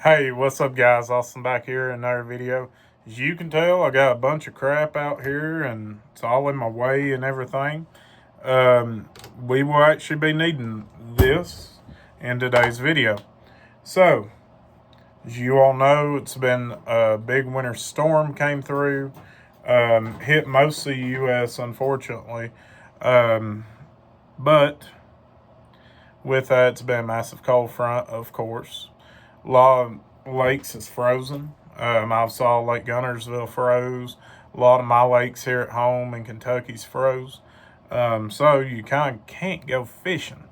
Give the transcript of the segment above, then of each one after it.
Hey, what's up, guys? Austin back here in another video. As you can tell, I got a bunch of crap out here and it's all in my way and everything. We will actually be needing this in today's video. So, as you all know, it's been a big winter storm came through, hit most of the U.S., unfortunately. But with that, it's been a massive cold front, of course. A lot of lakes is frozen. I saw Lake Gunnersville froze. A lot of my lakes here at home in Kentucky's froze. So you kind of can't go fishing.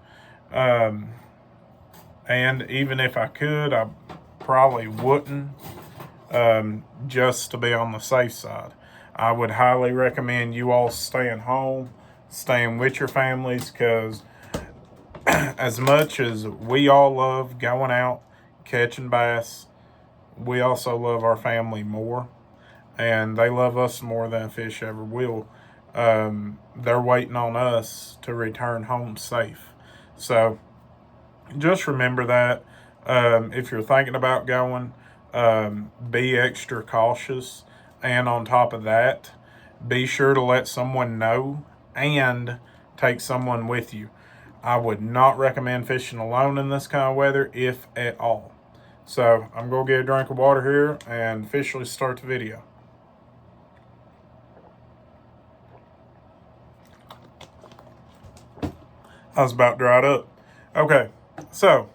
Um, and even if I could, I probably wouldn't, just to be on the safe side. I would highly recommend you all staying home, staying with your families, because as much as we all love going out, catching bass, we also love our family more, and they love us more than a fish ever will. They're waiting on us to return home safe. So just remember that. If you're thinking about going, be extra cautious. And on top of that, be sure to let someone know and take someone with you. I would not recommend fishing alone in this kind of weather, if at all. So I'm going to get a drink of water here and officially start the video. I was about dried up. Okay, so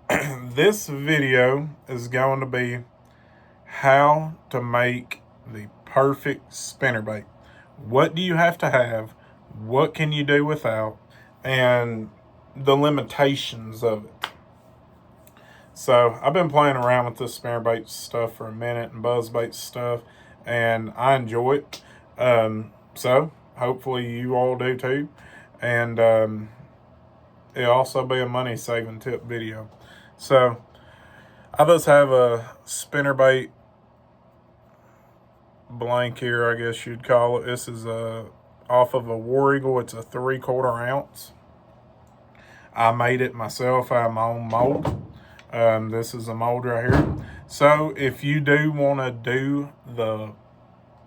this video is going to be how to make the perfect spinnerbait. What do you have to have? What can you do without? And the limitations of it. So I've been playing around with this spinnerbait stuff for a minute and buzzbait stuff, and I enjoy it. So hopefully you all do too. And it'll also be a money saving tip video. So I just have a spinnerbait blank here, I guess you'd call it. This is off of a War Eagle. It's a 3/4 ounce. I made it myself. I have my own mold. This is a mold right here. So if you do want to do the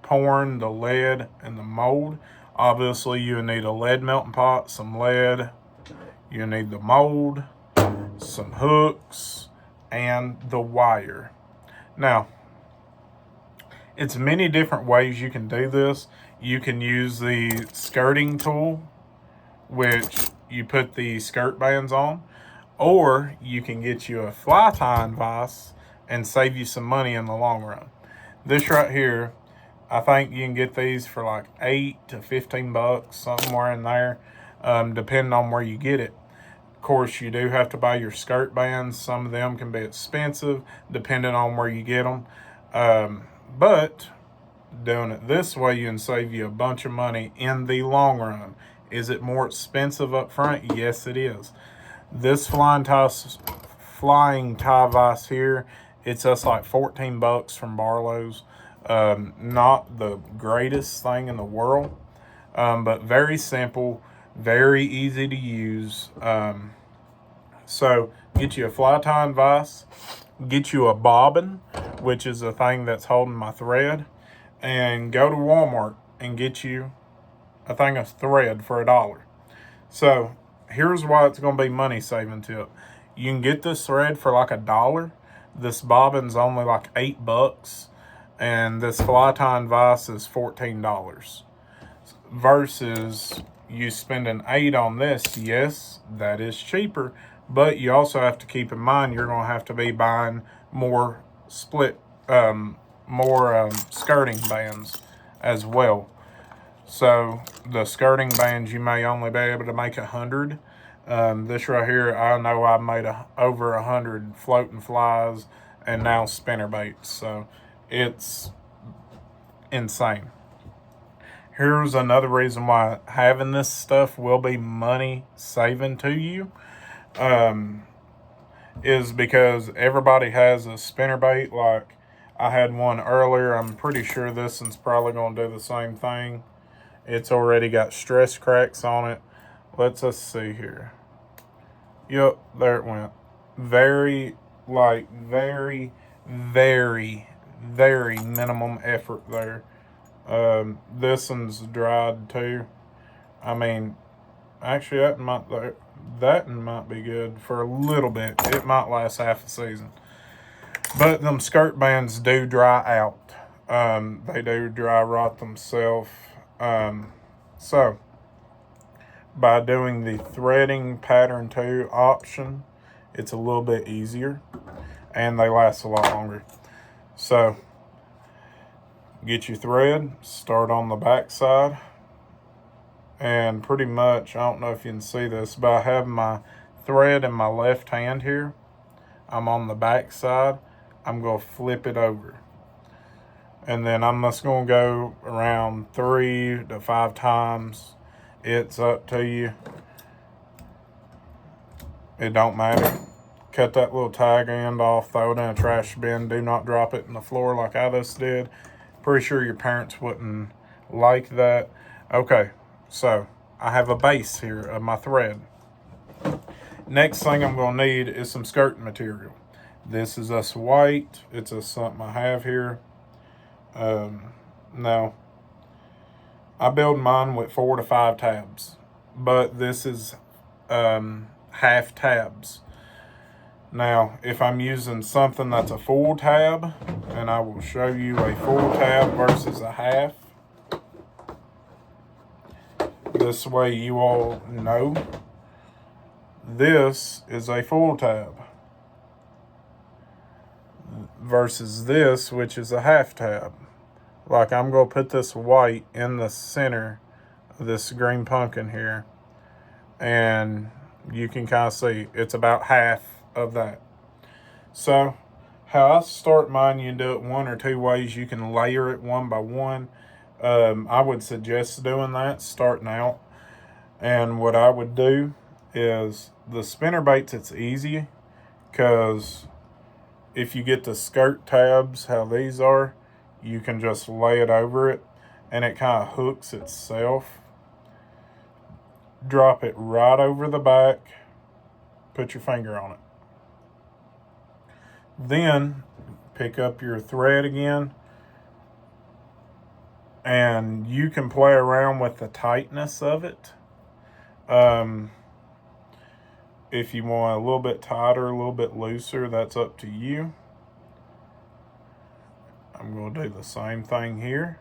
pouring, the lead, and the mold, obviously you need a lead melting pot, some lead, you need the mold, some hooks, and the wire. Now, it's many different ways you can do this. You can use the skirting tool, which you put the skirt bands on, or you can get you a fly tying vise and save you some money in the long run. This right here, I think you can get these for like $8 to $15, somewhere in there, depending on where you get it. Of course, you do have to buy your skirt bands. Some of them can be expensive, depending on where you get them. But doing it this way, you can save you a bunch of money in the long run. Is it more expensive up front? Yes, it is. This flying tie vise here, it's just like $14 from Barlow's. Not the greatest thing in the world, but very simple, very easy to use. So get you a fly tying vise, get you a bobbin, which is the thing that's holding my thread, and go to Walmart and get you a thing of thread for $1. So here's why it's going to be money saving tip. You can get this thread for like $1. This bobbin's only like $8, and this fly tying vise is $14. Versus you spending $8 on this, yes, that is cheaper, but you also have to keep in mind you're going to have to be buying more skirting bands as well. So the skirting bands, you may only be able to make 100. This right here, I know I made over 100 floating flies and now spinnerbaits. So it's insane. Here's another reason why having this stuff will be money saving to you. Is because everybody has a spinnerbait. Like I had one earlier. I'm pretty sure this one's probably going to do the same thing. It's already got stress cracks on it. Let's see here. Yep, there it went. Very like very, very, very minimum effort there. This one's dried too. I mean, actually, that might be good for a little bit. It might last half a season. But them skirt bands do dry out. They do dry rot themselves. So by doing the threading pattern 2 option, it's a little bit easier and they last a lot longer. So get your thread, start on the back side, and pretty much, I don't know if you can see this, but I have my thread in my left hand here. I'm on the back side. I'm going to flip it over. And then I'm just going to go around 3 to 5 times. It's up to you. It don't matter. Cut that little tag end off, throw it in a trash bin. Do not drop it in the floor like I just did. Pretty sure your parents wouldn't like that. Okay, so I have a base here of my thread. Next thing I'm going to need is some skirting material. This is us white. It's a something I have here. Now, I build mine with 4 to 5 tabs, but this is half tabs. Now, if I'm using something that's a full tab, and I will show you a full tab versus a half, this way you all know, this is a full tab versus this, which is a half tab. Like, I'm going to put this white in the center of this green pumpkin here, and you can kind of see it's about half of that. So how I start mine, you can do it 1 or 2 ways. You can layer it one by one. I would suggest doing that starting out. And what I would do is the spinnerbaits, it's easy because if you get the skirt tabs, how these are, you can just lay it over it and it kind of hooks itself. Drop it right over the back, put your finger on it. Then pick up your thread again, and you can play around with the tightness of it. If you want a little bit tighter, a little bit looser, that's up to you. I'm going to do the same thing here.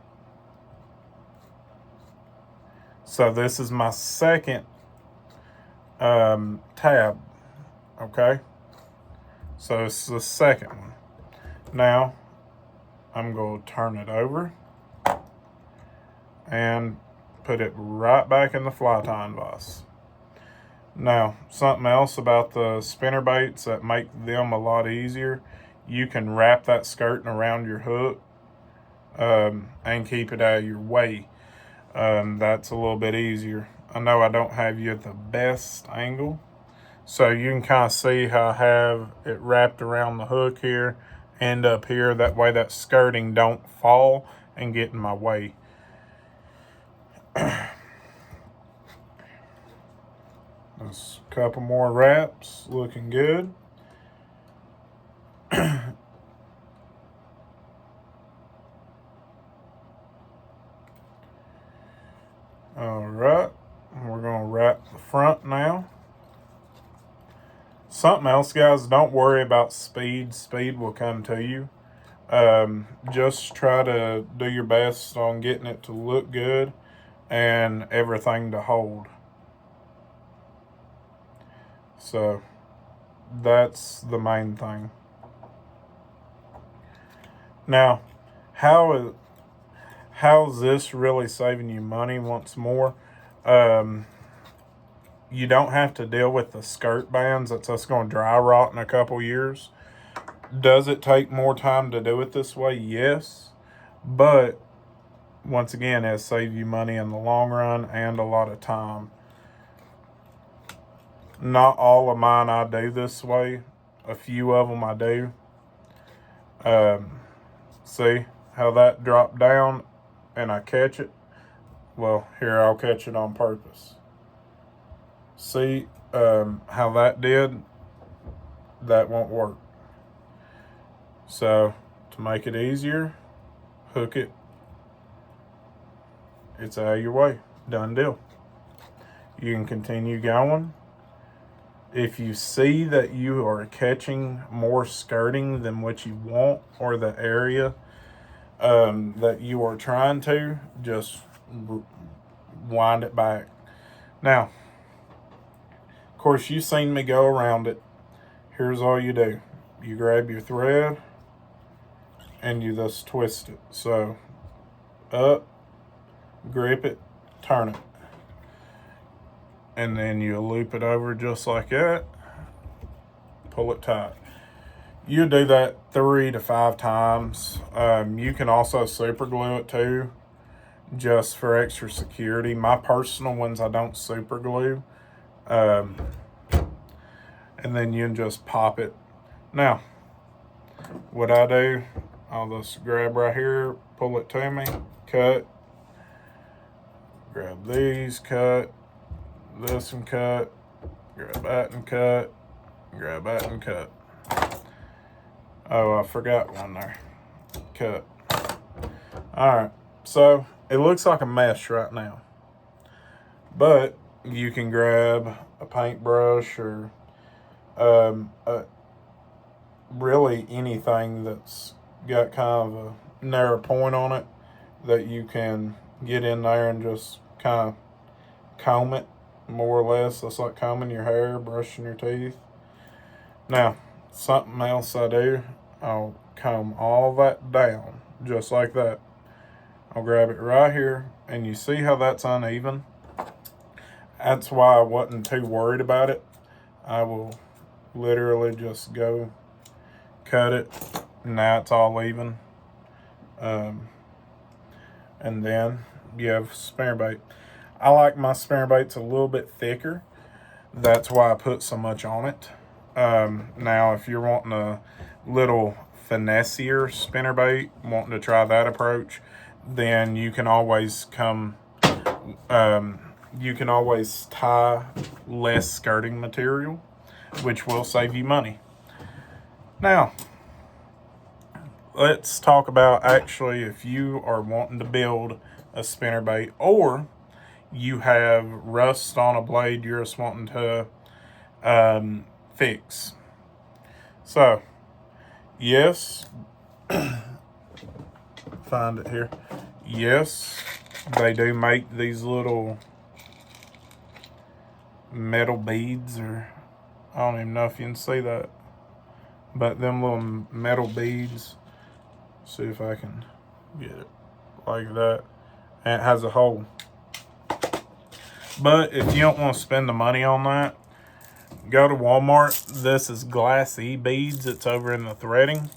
So this is my second tab, okay? So it's the second one. Now, I'm going to turn it over and put it right back in the fly tying vise. Now, something else about the spinnerbaits that make them a lot easier, you can wrap that skirting around your hook and keep it out of your way. That's a little bit easier. I know I don't have you at the best angle, so you can kind of see how I have it wrapped around the hook here and up here. That way that skirting don't fall and get in my way. Just a couple more wraps, looking good. All right, we're gonna wrap the front now. Something else, guys, don't worry about speed. Speed will come to you. Just try to do your best on getting it to look good and everything to hold. So that's the main thing. Now, how's this really saving you money once more? You don't have to deal with the skirt bands that's just going to dry rot in a couple years. Does it take more time to do it this way? Yes. But once again, it'll save you money in the long run and a lot of time. Not all of mine I do this way. A few of them I do. See how that dropped down and I catch it? Well, here, I'll catch it on purpose. See how that did? That won't work. So to make it easier, hook it. It's out of your way. Done deal. You can continue going. If you see that you are catching more skirting than what you want, or the area that you are trying to, just wind it back. Now, of course, you've seen me go around it. Here's all you do. You grab your thread and you just twist it. So, up, grip it, turn it. And then you loop it over just like that. Pull it tight. You do that 3 to 5 times. You can also super glue it too, just for extra security. My personal ones I don't super glue. And then you can just pop it. Now, what I do, I'll just grab right here, pull it to me, cut, grab these, cut, this and cut, grab that and cut, grab that and cut. Oh, I forgot one there. Cut. Alright, so it looks like a mess right now. But you can grab a paintbrush or really anything that's got kind of a narrow point on it that you can get in there and just kind of comb it, more or less. That's like combing your hair, brushing your teeth. Now, something else I do, I'll comb all that down just like that. I'll grab it right here, and you see how that's uneven? That's why I wasn't too worried about it. I will literally just go cut it. Now it's all even. And then you have spinnerbait. I like my spinnerbaits a little bit thicker. That's why I put so much on it. Now, if you're wanting a little finessier spinnerbait, wanting to try that approach, then you can always you can always tie less skirting material, which will save you money. Now, let's talk about actually if you are wanting to build a spinnerbait, or you have rust on a blade you're just wanting to fix. So, yes, find it here. Yes, they do make these little metal beads, or I don't even know if you can see that, but them little metal beads. See if I can get it like that. And it has a hole. But if you don't want to spend the money on that, go to Walmart. This is Glass E beads. It's over in the threading.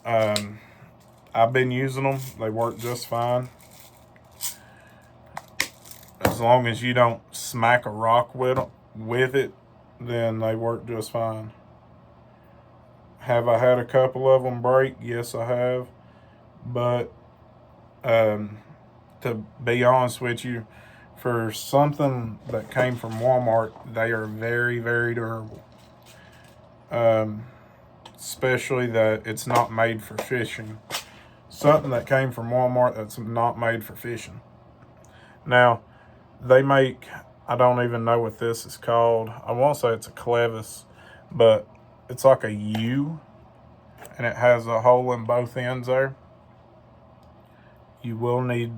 I've been using them. They work just fine. As long as you don't smack a rock with it, then they work just fine. Have I had a couple of them break? Yes, I have. But to be honest with you, for something that came from Walmart, they are very, very durable. Especially that it's not made for fishing. Something that came from Walmart that's not made for fishing. Now, they make, I don't even know what this is called. I won't say it's a clevis, but it's like a U, and it has a hole in both ends there. You will need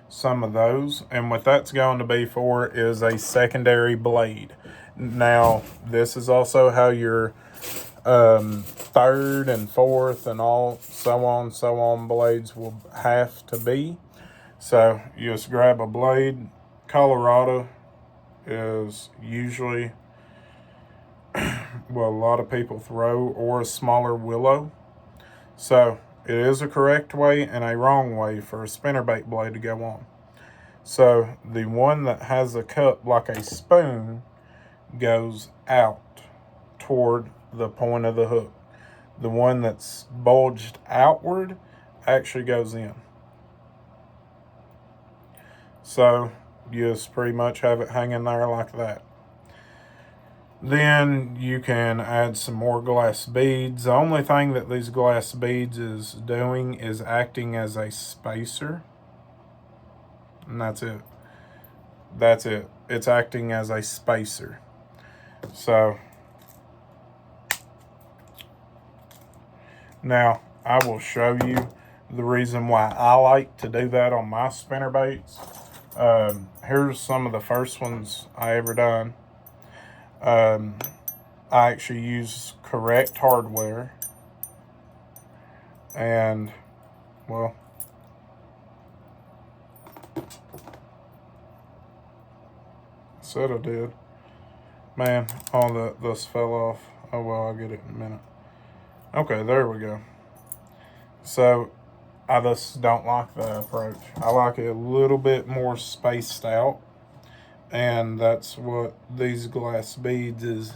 some of those, and what that's going to be for is a secondary blade. Now, this is also how your third and fourth and all so on blades will have to be. So you just grab a blade. Colorado is usually well, a lot of people throw, or a smaller willow. So it is a correct way and a wrong way for a spinnerbait blade to go on. So the one that has a cup like a spoon goes out toward the point of the hook. The one that's bulged outward actually goes in. So you just pretty much have it hanging there like that. Then you can add some more glass beads. The only thing that these glass beads is doing is acting as a spacer. And that's it. That's it. It's acting as a spacer. So now I will show you the reason why I like to do that on my spinnerbaits. Here's some of the first ones I ever done. I actually use correct hardware, and well, I said I did. Man, all this fell off. Oh well, I'll get it in a minute. Okay, there we go. So I just don't like the approach. I like it a little bit more spaced out, and that's what these glass beads is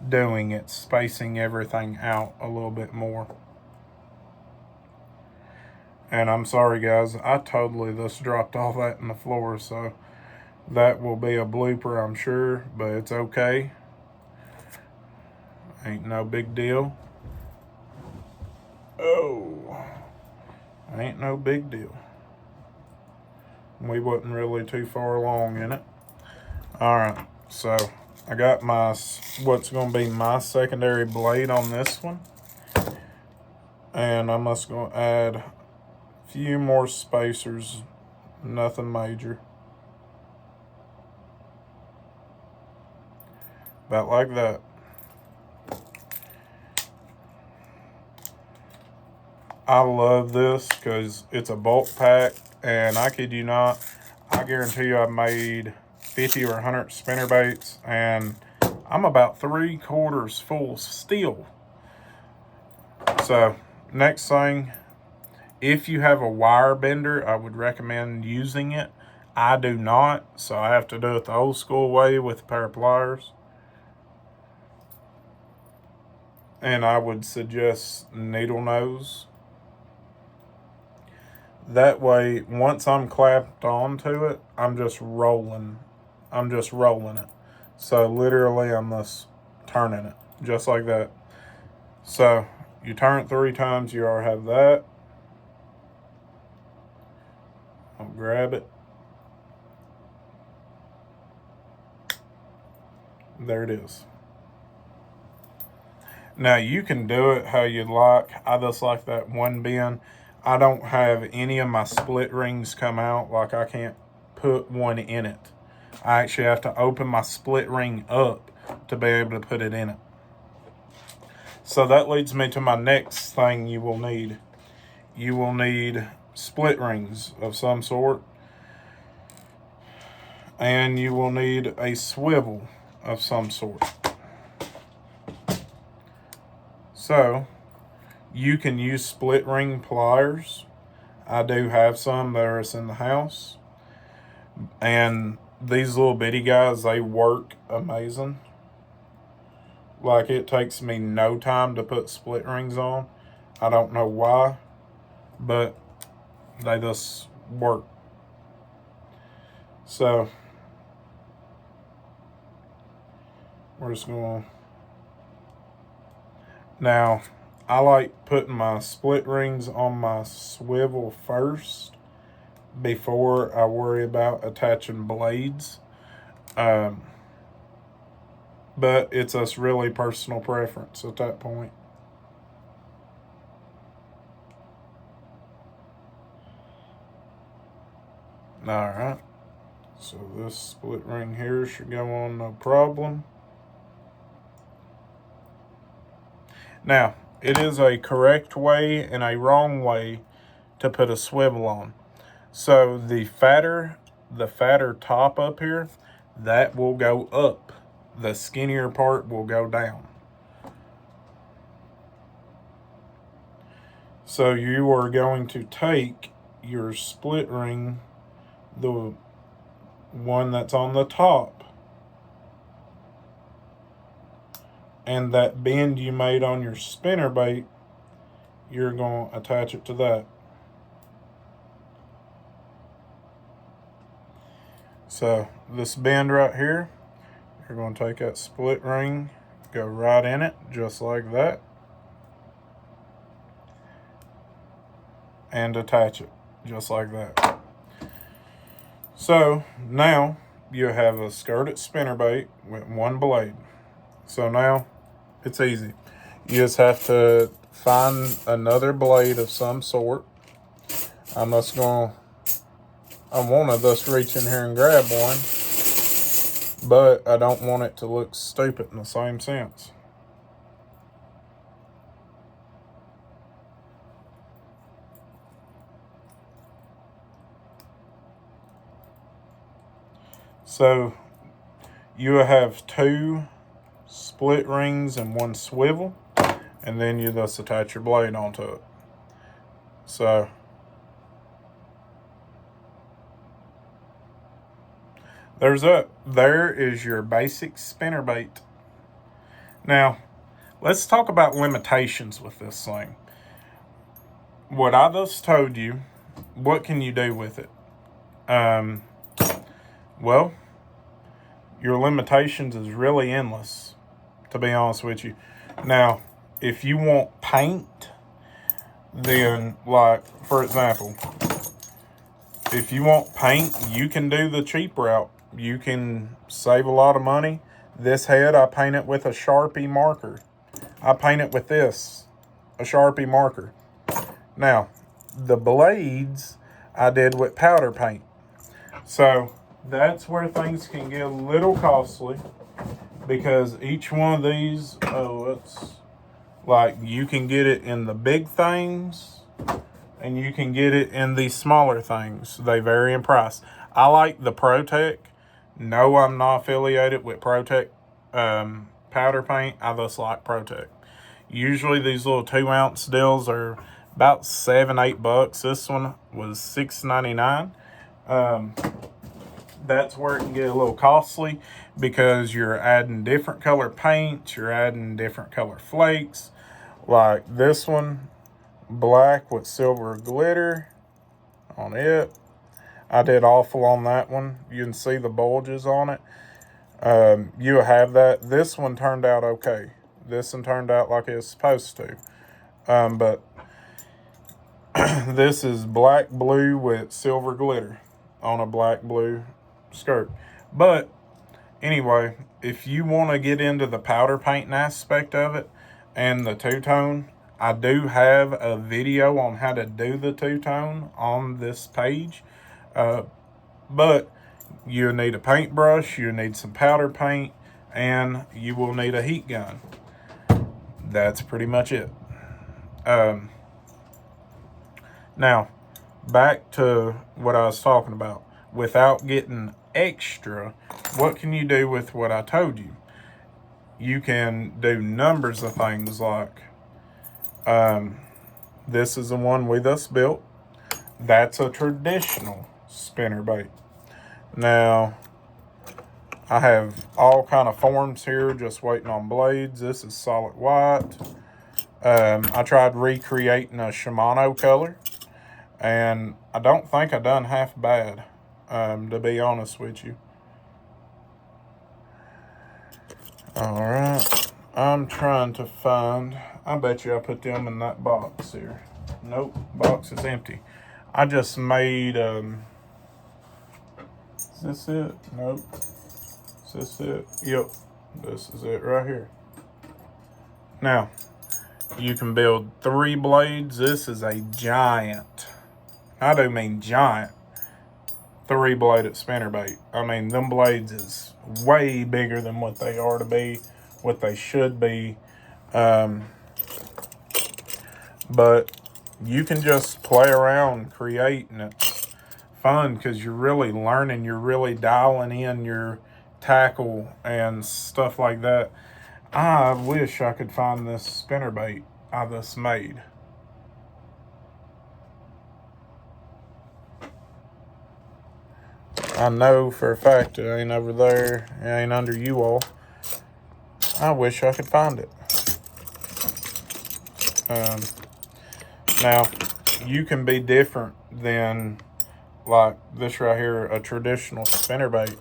doing. It's spacing everything out a little bit more. And I'm sorry guys, I totally just dropped all that in the floor, so that will be a blooper, I'm sure, but it's okay. Ain't no big deal. Oh, ain't no big deal. We wasn't really too far along in it. All right, so I got my what's going to be my secondary blade on this one, and I'm just going to add a few more spacers, nothing major. About like that. I love this because it's a bulk pack, and I kid you not, I guarantee you I've made 50 or 100 spinnerbaits, and I'm about 3/4 full still. So next thing, if you have a wire bender, I would recommend using it. I do not, so I have to do it the old school way with a pair of pliers. And I would suggest needle nose. That way, once I'm clapped onto it, I'm just rolling it. So literally, I'm just turning it, just like that. So you turn it 3 times, you already have that. I'll grab it. There it is. Now you can do it how you like. I just like that one bend. I don't have any of my split rings come out, like I can't put one in it. I actually have to open my split ring up to be able to put it in it. So that leads me to my next thing you will need. You will need split rings of some sort, and you will need a swivel of some sort. So you can use split ring pliers. I do have some that are in the house, and these little bitty guys, they work amazing. Like, it takes me no time to put split rings on. I don't know why, but they just work. So we're just going to, now I like putting my split rings on my swivel first before I worry about attaching blades. But it's a really personal preference at that point. Alright, so this split ring here should go on no problem. Now, it is a correct way and a wrong way to put a swivel on. So the fatter top up here, that will go up. The skinnier part will go down. So you are going to take your split ring, the one that's on the top, and that bend you made on your spinnerbait, you're going to attach it to that. So this bend right here, you're going to take that split ring, go right in it, just like that, and attach it, just like that. So now you have a skirted spinnerbait with one blade. So now it's easy. You just have to find another blade of some sort. I want to just reach in here and grab one, but I don't want it to look stupid in the same sense. So you have 2 split rings and 1 swivel, and then you just attach your blade onto it. So there is your basic spinnerbait. Now, let's talk about limitations with this thing. What I just told you, what can you do with it? Well, your limitations is really endless, to be honest with you. Now, if you want paint, then, like, for example, if you want paint, you can do the cheap route. You can save a lot of money. This head, I paint it with a Sharpie marker. I paint it with this, a Sharpie marker. Now, the blades, I did with powder paint. So that's where things can get a little costly, because each one of these, it's like you can get it in the big things and you can get it in the smaller things. They vary in price. I like the ProTech. No, I'm not affiliated with ProTech powder paint. I just like ProTech. Usually these little 2-ounce deals are about $7-8. This one was $6.99. That's where it can get a little costly, because you're adding different color paints, you're adding different color flakes. Like this one, black with silver glitter on it. I did awful on that one. You can see the bulges on it. You have that. This one turned out okay. This one turned out like it was supposed to. But this is black blue with silver glitter on a black blue skirt. But anyway, if you want to get into the powder painting aspect of it and the two-tone, I do have a video on how to do the two-tone on this page. But you need a paintbrush, you need some powder paint, and you will need a heat gun. That's pretty much it. Now, back to what I was talking about. Without getting extra, what can you do with what I told you? You can do numbers of things like, this is the one we just built. That's a traditional spinnerbait. Now, I have all kind of forms here, just waiting on blades. This is solid white. I tried recreating a Shimano color, and I don't think I done half bad, to be honest with you. All right, I'm trying to find, I bet you I put them in that box here. Nope, box is empty. I just made, is this it? Nope. Is this it? Yep, this is it right here. Now, you can build 3 blades. This is a giant, I do mean giant, 3-bladed spinnerbait. I mean, them blades is way bigger than what they are to be, what they should be. But you can just play around, create, and it's fun because you're really learning, you're really dialing in your tackle and stuff like that. I wish I could find this spinnerbait I just made. I know for a fact it ain't over there. It ain't under you all. I wish I could find it. Now, you can be different than, like this right here, a traditional spinnerbait.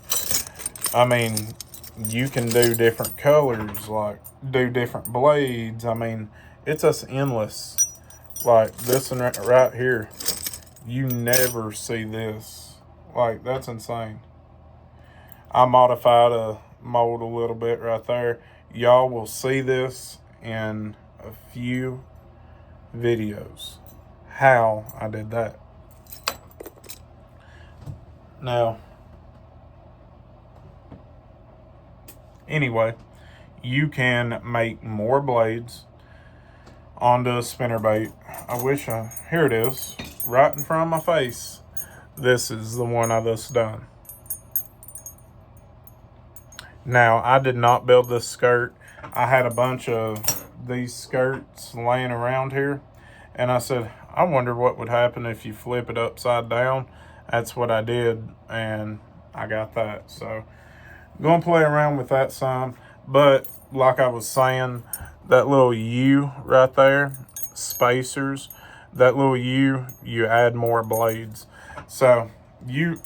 I mean, you can do different colors, like do different blades. I mean, it's just endless. Like this one right here, you never see this. Like, that's insane. I modified a mold a little bit right there. Y'all will see this in a few videos, how I did that. Now, anyway, you can make more blades onto a spinnerbait. Here it is, right in front of my face. This is the one I just done. Now, I did not build this skirt. I had a bunch of these skirts laying around here, and I said, I wonder what would happen if you flip it upside down. That's what I did, and I got that. So, gonna play around with that some. But like I was saying, that little U right there, spacers, that little U, you add more blades. So the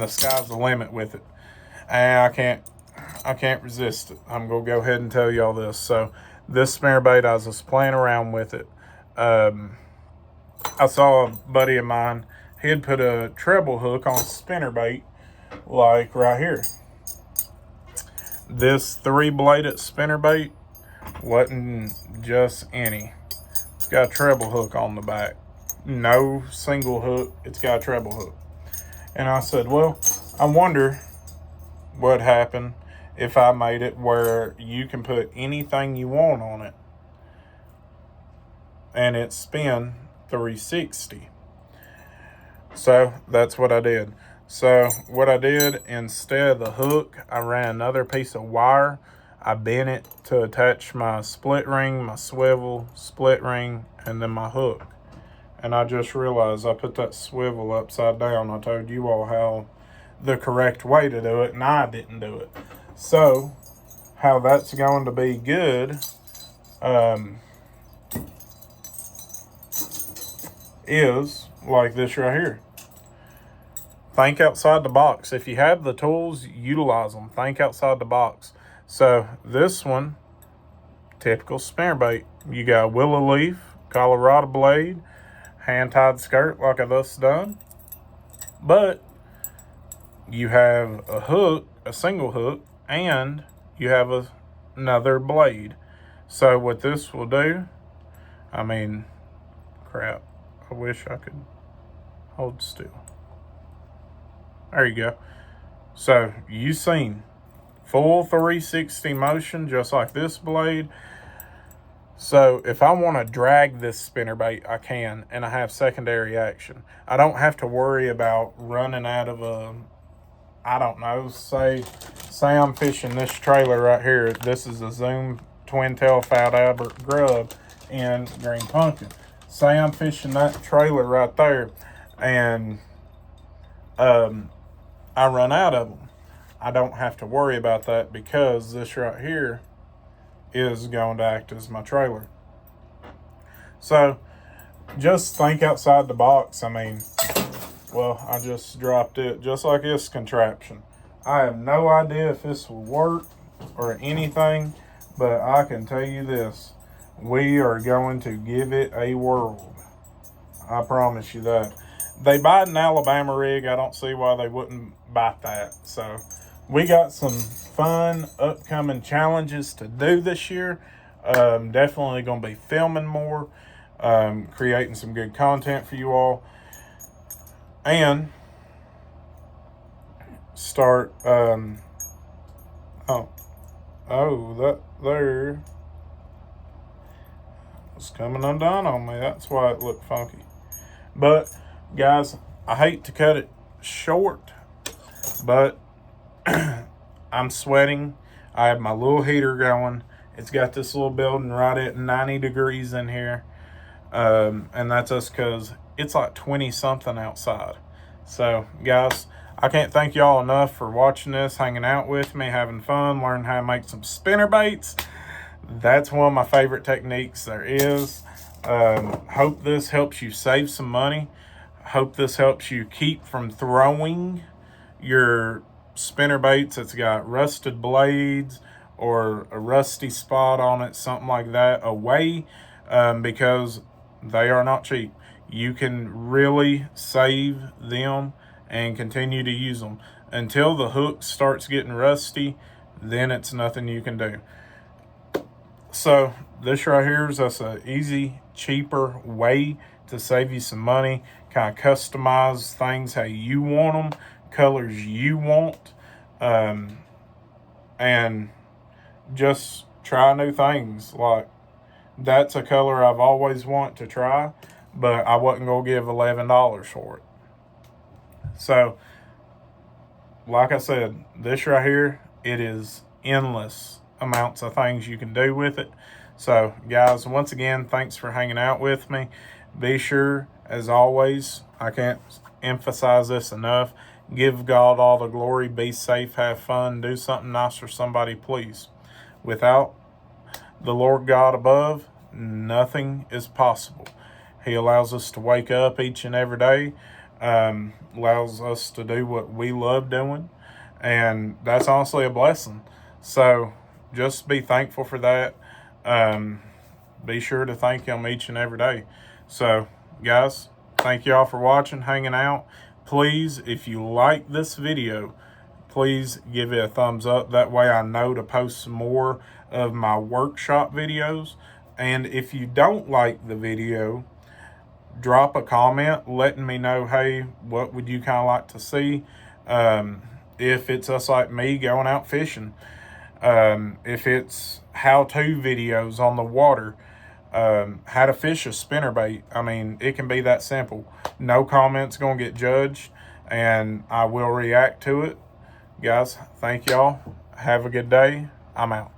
sky's the limit with it. And I can't resist it. I'm gonna go ahead and tell y'all this. So this spinnerbait, I was just playing around with it. I saw a buddy of mine, he had put a treble hook on a spinnerbait, like right here. This 3-bladed spinnerbait wasn't just any. It's got a treble hook on the back. No single hook, it's got a treble hook. And I said, well, I wonder what happened if I made it where you can put anything you want on it and it spin 360. So that's what I did. So what I did, instead of the hook, I ran another piece of wire. I bent it to attach my split ring, my swivel, split ring, and then my hook. And I just realized I put that swivel upside down. I told you all how the correct way to do it, and I didn't do it. So how that's going to be good is like this right here. Think outside the box. If you have the tools, utilize them. Think outside the box. So this one, typical spinnerbait. You got a willow leaf, Colorado blade, hand-tied skirt like I just done. But you have a hook, a single hook, and you have another blade. So what this will do, crap, I wish I could hold still. There you go. So you seen full 360 motion, just like this blade. So if I want to drag this spinnerbait, I can, and I have secondary action. I don't have to worry about running out of say I'm fishing this trailer right here. This is a Zoom twin tail Fat Albert grub and green pumpkin. Say I'm fishing that trailer right there, and I run out of them. I don't have to worry about that because this right here is going to act as my trailer. So just think outside the box. I just dropped it just like this contraption. I have no idea if this will work or anything, but I can tell you this. We are going to give it a whirl. I promise you that. They bite an Alabama rig. I don't see why they wouldn't bite that. So we got some fun upcoming challenges to do this year. Definitely going to be filming more, creating some good content for you all, and start that there was coming undone on me. That's why it looked funky. But guys, I hate to cut it short, but I'm sweating. I have my little heater going. It's got this little building right at 90 degrees in here. And that's just because it's like 20 something outside. So guys, I can't thank y'all enough for watching this, hanging out with me, having fun, learning how to make some spinnerbaits. That's one of my favorite techniques there is. Hope this helps you save some money. Hope this helps you keep from throwing your spinner baits that's got rusted blades or a rusty spot on it, something like that, away, because they are not cheap. You can really save them and continue to use them. Until the hook starts getting rusty, then it's nothing you can do. So this right here is just an easy, cheaper way to save you some money. Kind of customize things how you want them, colors you want, and just try new things. Like, that's a color I've always wanted to try, but I wasn't going to give $11 for it. So, like I said, this right here, it is endless amounts of things you can do with it. So, guys, once again, thanks for hanging out with me. Be sure, as always, I can't emphasize this enough, give God all the glory, be safe, have fun, do something nice for somebody, please. Without the Lord God above, nothing is possible. He allows us to wake up each and every day, allows us to do what we love doing, and that's honestly a blessing. So just be thankful for that. Be sure to thank Him each and every day. So, guys, thank y'all for watching, hanging out. Please, if you like this video, please give it a thumbs up. That way I know to post some more of my workshop videos. And if you don't like the video, drop a comment letting me know, hey, what would you kind of like to see? If it's us like me going out fishing, if it's how-to videos on the water, how to fish a spinnerbait. I mean, it can be that simple. No comment's going to get judged, and I will react to it. Guys, thank y'all. Have a good day. I'm out.